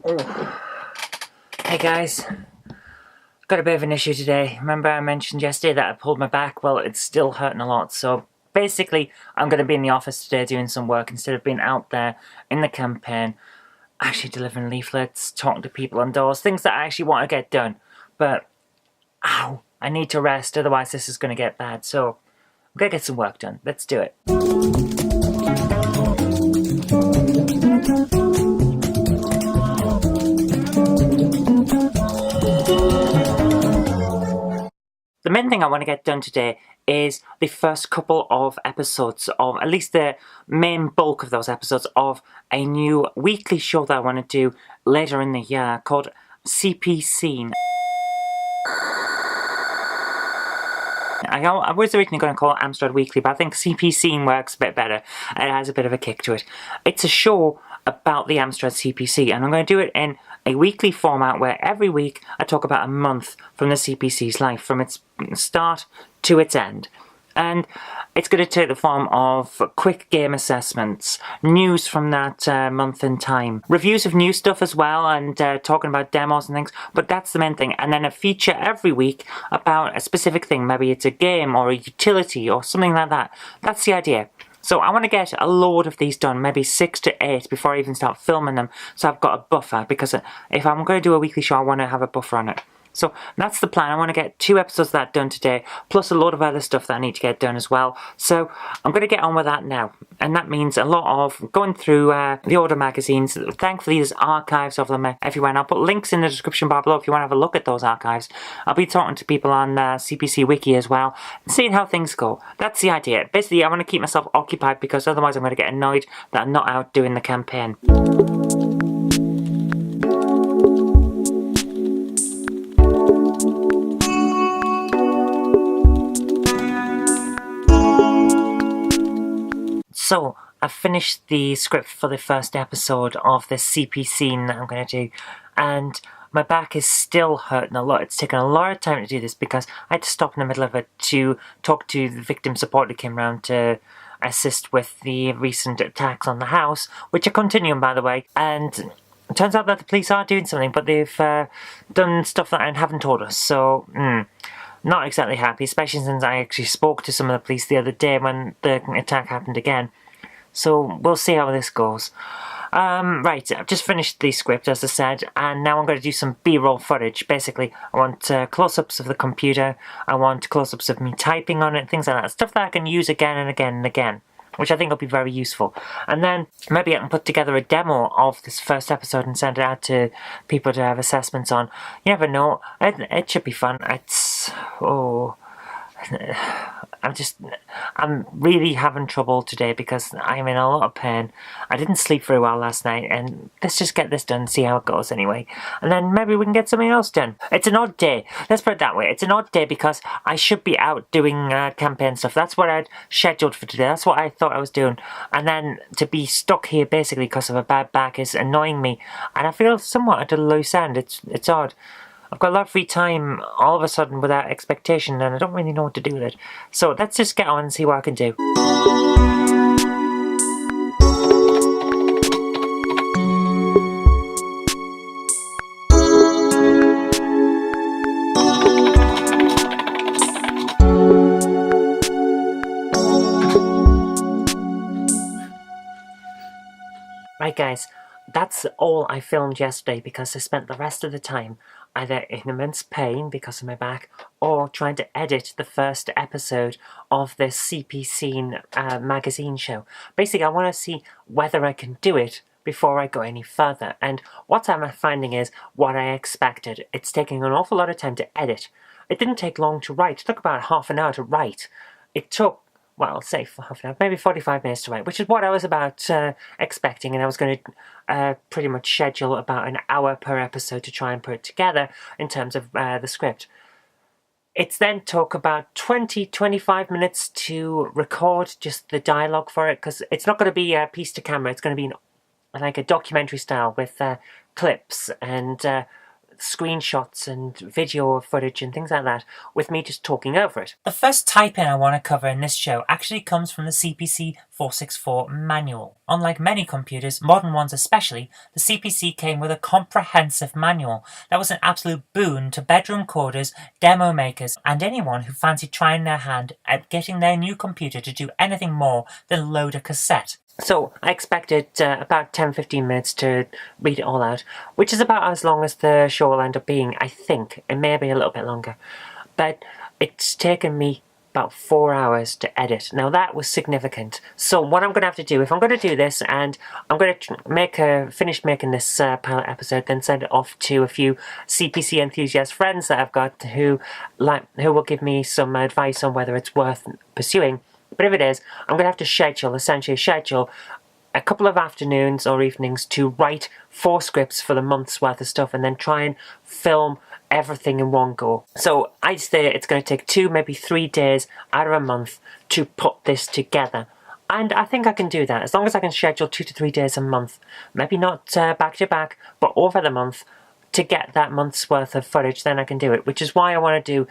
Oh. Hey guys, got a bit of an issue today. Remember I mentioned yesterday that I pulled my back? Well, it's still hurting a lot, so basically I'm going to be in the office today doing some work instead of being out there in the campaign, actually delivering leaflets, talking to people indoors, things that I actually want to get done. But, ow, I need to rest, otherwise this is going to get bad, so I'm going to get some work done. Let's do it. The main thing I want to get done today is the first couple of episodes of, at least the main bulk of those episodes of a new weekly show that I want to do later in the year called CPC. I was originally going to call it Amstrad Weekly, but I think CPC works a bit better. It has a bit of a kick to it. It's a show about the Amstrad CPC, and I'm going to do it in a weekly format where every week I talk about a month from the CPC's life, from its start to its end. And it's going to take the form of quick game assessments, news from that month in time, reviews of new stuff as well, and talking about demos and things, but that's the main thing. And then a feature every week about a specific thing, maybe it's a game or a utility or something like that. That's the idea. So I want to get a load of these done, maybe 6 to 8 before I even start filming them, so I've got a buffer, because if I'm going to do a weekly show I want to have a buffer on it. So that's the plan. I want to get 2 episodes of that done today, plus a lot of other stuff that I need to get done as well. So I'm going to get on with that now. And that means a lot of going through the order magazines. Thankfully there's archives of them everywhere, and I'll put links in the description bar below if you want to have a look at those archives. I'll be talking to people on CPC Wiki as well, and seeing how things go. That's the idea. Basically I want to keep myself occupied, because otherwise I'm going to get annoyed that I'm not out doing the campaign. So, I've finished the script for the first episode of this CPC that I'm going to do, and my back is still hurting a lot. It's taken a lot of time to do this because I had to stop in the middle of it to talk to the victim support who came around to assist with the recent attacks on the house, which are continuing, by the way, and it turns out that the police are doing something, but they've done stuff that I haven't told us, so not exactly happy, especially since I actually spoke to some of the police the other day when the attack happened again. So we'll see how this goes. Right, I've just finished the script, as I said, and now I'm going to do some B-roll footage. Basically, I want close-ups of the computer, I want close-ups of me typing on it, things like that. Stuff that I can use again and again and again, which I think will be very useful. And then maybe I can put together a demo of this first episode and send it out to people to have assessments on. You never know, it should be fun. I'm really having trouble today because I'm in a lot of pain. I didn't sleep very well last night, and let's just get this done and see how it goes anyway. And then maybe we can get something else done. It's an odd day. Let's put it that way. It's an odd day because I should be out doing campaign stuff. That's what I'd scheduled for today. That's what I thought I was doing. And then to be stuck here basically because of a bad back is annoying me. And I feel somewhat at a loose end. It's odd. I've got a lot of free time all of a sudden without expectation, and I don't really know what to do with it. So let's just get on and see what I can do. Right guys, that's all I filmed yesterday because I spent the rest of the time either in immense pain because of my back or trying to edit the first episode of this CPC magazine show. Basically, I want to see whether I can do it before I go any further. And what I'm finding is what I expected. It's taking an awful lot of time to edit. It didn't take long to write. It took about half an hour to write. It took, well, say for half an hour, maybe 45 minutes to write, which is what I was about expecting, and I was going to pretty much schedule about an hour per episode to try and put it together in terms of the script. It's then took about 20-25 minutes to record just the dialogue for it, because it's not going to be a piece to camera, it's going to be like a documentary style with clips and screenshots and video footage and things like that with me just talking over it. The first type-in I want to cover in this show actually comes from the CPC 464 manual. Unlike many computers, modern ones especially, the CPC came with a comprehensive manual that was an absolute boon to bedroom coders, demo makers, and anyone who fancied trying their hand at getting their new computer to do anything more than load a cassette. So I expected about 10-15 minutes to read it all out, which is about as long as the show will end up being, I think. It may be a little bit longer. But it's taken me about 4 hours to edit. Now that was significant. So what I'm going to have to do, if I'm going to do this, and I'm going to finish making this pilot episode, then send it off to a few CPC enthusiast friends that I've got who will give me some advice on whether it's worth pursuing. But if it is, I'm going to have to essentially schedule a couple of afternoons or evenings to write 4 scripts for the month's worth of stuff and then try and film everything in one go. So I'd say it's going to take 2, maybe 3 days out of a month to put this together. And I think I can do that, as long as I can schedule 2 to 3 days a month. Maybe not back to back, but over the month to get that month's worth of footage, then I can do it. Which is why I want to do,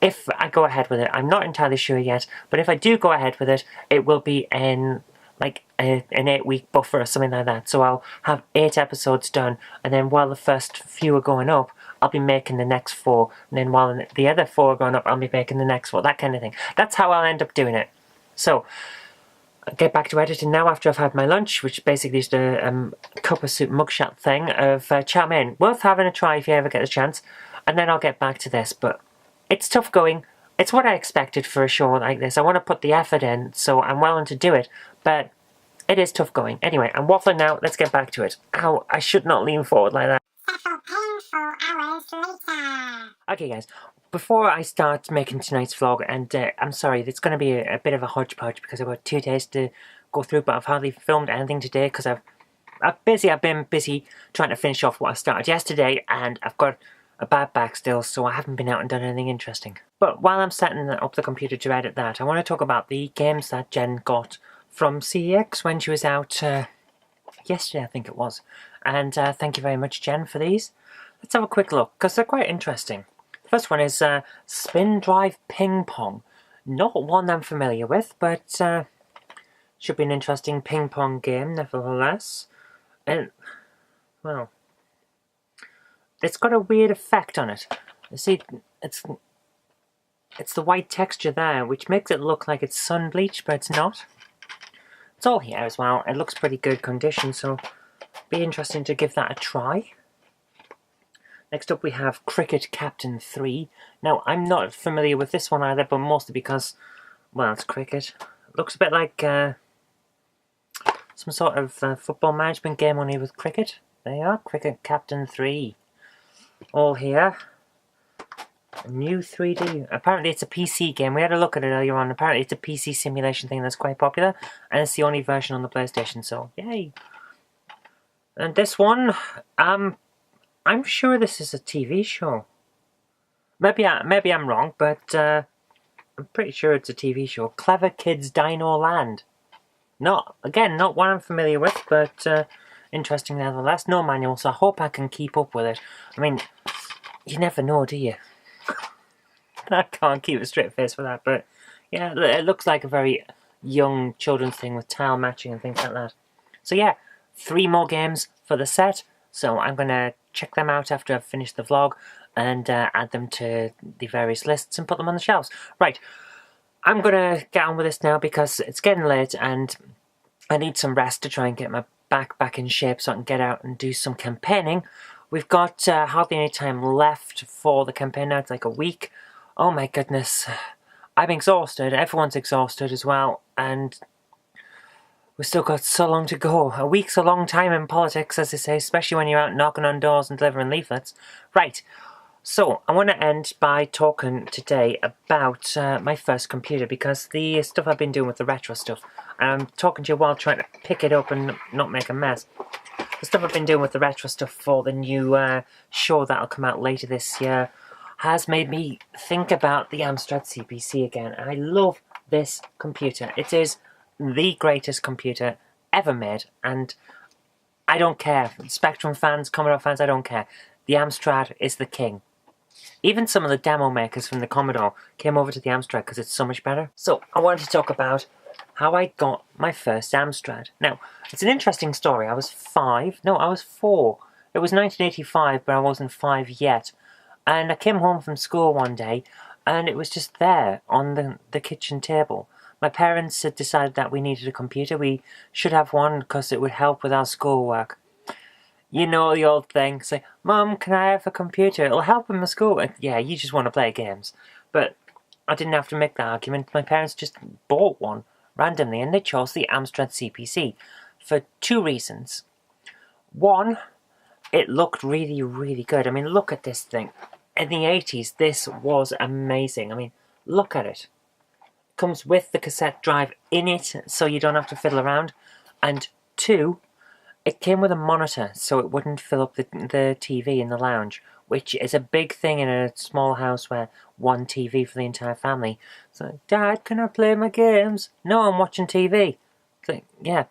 if I go ahead with it, I'm not entirely sure yet, but if I do go ahead with it, it will be in like an 8-week buffer or something like that. So I'll have 8 episodes done, and then while the first few are going up, I'll be making the next 4, and then while the other 4 are going up, I'll be making the next 4, that kind of thing. That's how I'll end up doing it. So I'll get back to editing now after I've had my lunch, which basically is a cup of soup mugshot thing of chow mein. Worth having a try if you ever get a chance, and then I'll get back to this. But it's tough going. It's what I expected for a show like this. I want to put the effort in, so I'm willing to do it, but it is tough going. Anyway, I'm waffling now. Let's get back to it. Ow, I should not lean forward like that. Several painful hours later. Okay, guys. Before I start making tonight's vlog, and I'm sorry, it's going to be a bit of a hodgepodge because I've got 2 days to go through, but I've hardly filmed anything today because I've been busy trying to finish off what I started yesterday, and I've got a bad back still, so I haven't been out and done anything interesting. But while I'm setting up the computer to edit that, I want to talk about the games that Jen got from CEX when she was out yesterday, I think it was. And thank you very much, Jen, for these. Let's have a quick look, because they're quite interesting. The first one is Spin Drive Ping Pong. Not one I'm familiar with, but should be an interesting ping pong game, nevertheless. And, well, it's got a weird effect on it. You see, it's the white texture there, which makes it look like it's sun bleached, but it's not. It's all here as well. It looks pretty good condition, so be interesting to give that a try. Next up we have Cricket Captain 3. Now, I'm not familiar with this one either, but mostly because, well, it's cricket. It looks a bit like some sort of football management game, only with cricket. There you are, Cricket Captain 3. All here. A new 3D. Apparently it's a PC game. We had a look at it earlier on. Apparently it's a PC simulation thing that's quite popular, and it's the only version on the PlayStation, so yay. And this one, I'm sure this is a TV show. Maybe I'm wrong, but I'm pretty sure it's a TV show. Clever Kids Dino Land. Not one I'm familiar with, but interesting nevertheless. No manual, so I hope I can keep up with it. I mean, you never know, do you? I can't keep a straight face for that, but yeah, it looks like a very young children's thing with tile matching and things like that. So yeah, 3 more games for the set, so I'm going to check them out after I've finished the vlog and add them to the various lists and put them on the shelves. Right, I'm going to get on with this now because it's getting late and I need some rest to try and get my back in shape so I can get out and do some campaigning. We've got hardly any time left for the campaign now. It's like a week. Oh my goodness. I'm exhausted. Everyone's exhausted as well. And we've still got so long to go. A week's a long time in politics, as they say, especially when you're out knocking on doors and delivering leaflets. Right. So, I want to end by talking today about my first computer, because the stuff I've been doing with the retro stuff, I'm talking to you while trying to pick it up and not make a mess. The stuff I've been doing with the retro stuff for the new show that'll come out later this year has made me think about the Amstrad CPC again. I love this computer. It is the greatest computer ever made, and I don't care. Spectrum fans, Commodore fans, I don't care. the Amstrad is the king. Even some of the demo makers from the Commodore came over to the Amstrad because it's so much better. So I wanted to talk about how I got my first Amstrad. Now, it's an interesting story. I was 4. It was 1985, but I wasn't 5 yet. And I came home from school one day, and it was just there on the kitchen table. My parents had decided that we needed a computer. We should have one because it would help with our schoolwork. You know the old thing, say, Mum, can I have a computer? It'll help in my school. And, yeah, you just want to play games. But I didn't have to make that argument. My parents just bought one randomly, and they chose the Amstrad CPC for 2 reasons. One, it looked really, really good. I mean, look at this thing. In the 80s, this was amazing. I mean, look at it. It comes with the cassette drive in it, so you don't have to fiddle around. And 2, it came with a monitor, so it wouldn't fill up the TV in the lounge, which is a big thing in a small house where one TV for the entire family. So, Dad, can I play my games? No, I'm watching TV. So, yeah.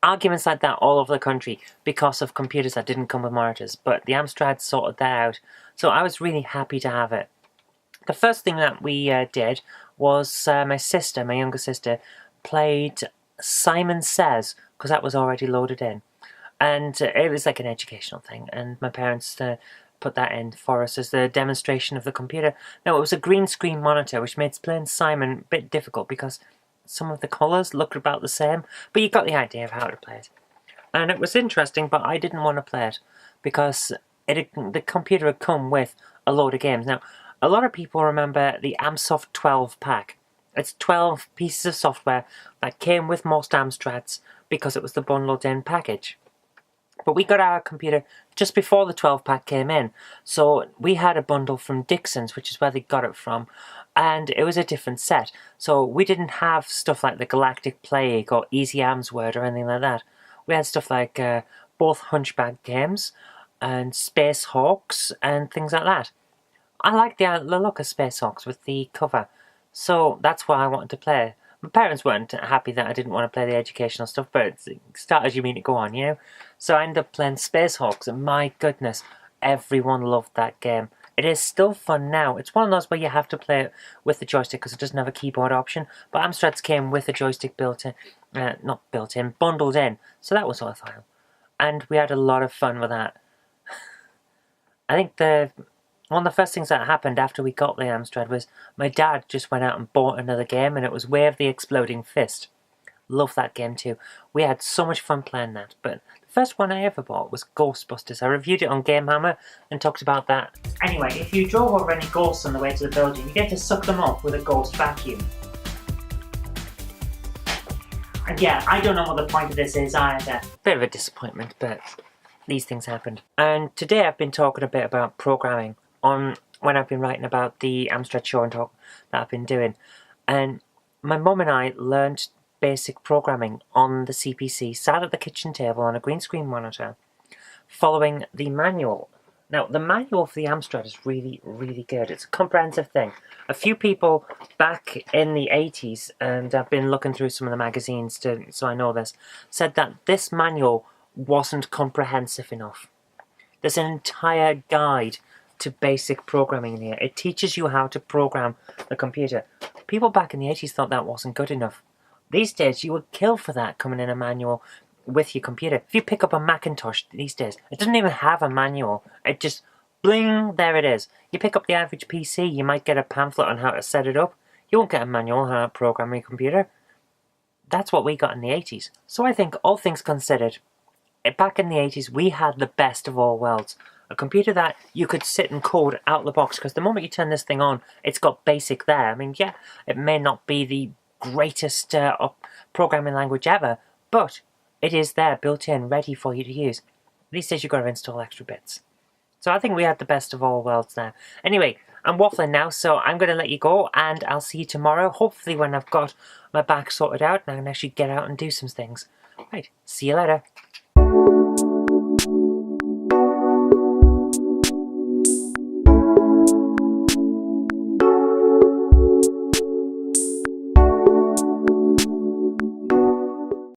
Arguments like that all over the country because of computers that didn't come with monitors, but the Amstrad sorted that out, so I was really happy to have it. The first thing that we did was my younger sister, played Simon Says, because that was already loaded in. And it was like an educational thing, and my parents put that in for us as the demonstration of the computer. Now, it was a green screen monitor, which made playing Simon a bit difficult because some of the colours looked about the same, but you got the idea of how to play it. And it was interesting, but I didn't want to play it because the computer had come with a load of games. Now, a lot of people remember the Amsoft 12 pack. It's 12 pieces of software that came with most Amstrads because it was the bundled in package. But we got our computer just before the 12 pack came in, so we had a bundle from Dixon's, which is where they got it from, and it was a different set. So we didn't have stuff like the Galactic Plague or Easy Arms Word or anything like that. We had stuff like both Hunchback games and Space Hawks and things like that. I like the look of Space Hawks with the cover, so that's why I wanted to play. My parents weren't happy that I didn't want to play the educational stuff, but start as you mean to go on, you know? So I ended up playing Space Hawks, and my goodness, everyone loved that game. It is still fun now. It's one of those where you have to play it with the joystick because it doesn't have a keyboard option, but Amstrads came with a joystick bundled in, so that was worthwhile. And we had a lot of fun with that. I think one of the first things that happened after we got the Amstrad was my dad just went out and bought another game, and it was Way of the Exploding Fist. Love that game too. We had so much fun playing that, but the first one I ever bought was Ghostbusters. I reviewed it on Game Hammer and talked about that. Anyway, if you drove over any ghosts on the way to the building, you get to suck them up with a ghost vacuum. And yeah, I don't know what the point of this is either. Bit of a disappointment, but these things happened. And today I've been talking a bit about programming on when I've been writing about the Amstrad show and talk that I've been doing. And my mum and I learned basic programming on the CPC, sat at the kitchen table on a green screen monitor, following the manual. Now, the manual for the Amstrad is really, really good. It's a comprehensive thing. A few people back in the 80s, and I've been looking through some of the magazines so I know this, said that this manual wasn't comprehensive enough. There's an entire guide to basic programming in here. It teaches you how to program the computer. People back in the 80s thought that wasn't good enough. These days, you would kill for that coming in a manual with your computer. If you pick up a Macintosh these days, it doesn't even have a manual. It just, bling, there it is. You pick up the average PC, you might get a pamphlet on how to set it up. You won't get a manual on how to program your computer. That's what we got in the 80s. So I think, all things considered, back in the 80s, we had the best of all worlds. A computer that you could sit and code out of the box, because the moment you turn this thing on, it's got BASIC there. I mean, yeah, it may not be the greatest programming language ever, but it is there, built in, ready for you to use. These days you've got to install extra bits. So I think we had the best of all worlds there. Anyway, I'm waffling now, so I'm going to let you go, and I'll see you tomorrow, hopefully when I've got my back sorted out and I can actually get out and do some things. Right, see you later.